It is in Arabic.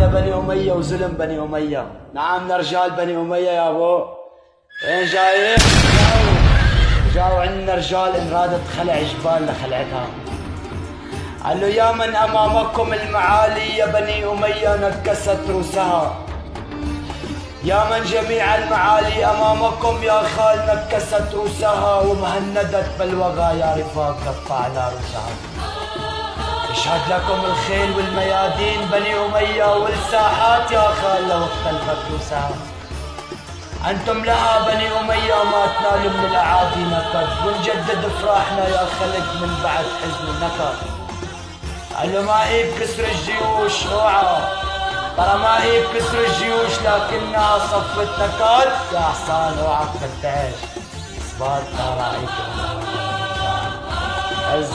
على بني أمية وظلم بني أمية. نعم رجال بني أمية يا أبو. وين جايين؟ جاوا عندنا رجال إن رادت خلع جبال لخلعتها. قال له يا من أمامكم المعالي يا بني أمية نكست رؤوسها. يا من جميع المعالي أمامكم يا خال نكست رؤوسها ومهندت بالوغى يا رفاق قطعنا رؤوسها. يشهد لكم الخيل والميادين بني أمية والساحات يا خال لو اختلفت رؤوسها. أنتم لها بني أمية ما تنالوا من الأعادي نكد ونجدد أفراحنا يا خلق من بعد حزن ونكد. قال له ما هي بكسر الجيوش اوعى، ترى ما هي بكسر الجيوش لكنها صفت نكد يا حصان اوعى تفتش اثبات رايك. عز